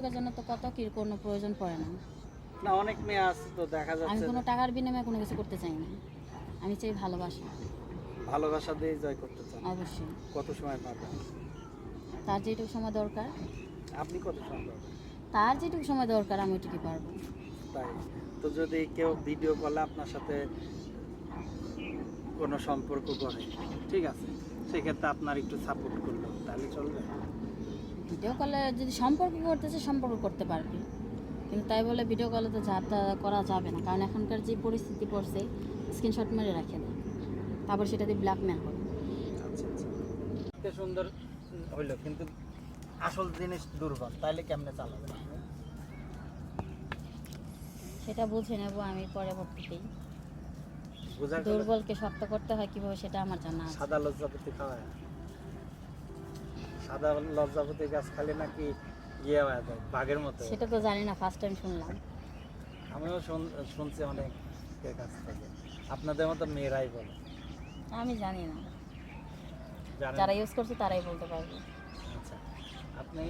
টাকার জন্য তো কত কি কোনো প্রয়োজন পড়ে না। না অনেক মেয়ে আছে তো দেখা আমি যাচ্ছে কোনো টাকার বিনিময়ে কোনো কিছু করতে চাই না। আমি চাই ভালোবাসা। ভালোবাসা দিয়ে জয় করতে চান। অবশ্যই। কত সময় পাবেন? তার যেটুকু সময় দরকার, আপনি কত সময় পাবেন? তার যেটুকু সময় দরকার আমি ওইটুকুই পারবো। তাই তো যদি কেউ ভিডিও কলে আপনার সাথে কোনো সম্পর্ক করে, ঠিক আছে, সেক্ষেত্রে আপনার একটু সাপোর্ট করলো তাহলে চলবে? ভিডিও কলে যদি সম্পর্ক করতেছে সম্পর্ক করতে পারবে, কিন্তু তাই বলে ভিডিও কলে তো করা যাবে না, কারণ এখনকার যে পরিস্থিতি পড়ছে স্ক্রিনশট মেরে রাখে দেয়, তারপর সেটা দিয়ে ব্ল্যাকমেল করে। আচ্ছা আচ্ছা, এত সুন্দর হইলো কিন্তু আসল জিনিস দুর্বল, তাইলে কেমনে চালাবেন আপনি? সেটা বুঝে নেব আমি পরবর্তীতেই। বোঝা গেল? দুর্বলকে শক্ত করতে হয় কিভাবে সেটা আমার জানা আছে। সাদা লজ্জাপতি খাওয়ায়? সাদা লজ্জাপতি গাছ খালি নাকি ইয়ে হয়ে যায় বাঘের মতো? সেটা তো জানি না, ফার্স্ট টাইম শুনলাম। আমিও শুনছি অনেক কাছ থেকে, আপনাদের মতো মেয়েরাই বলে। আমি জানি না, জানেন? যারা ইউজ করছে তারাই বলতে পারবে। আচ্ছা, আপনি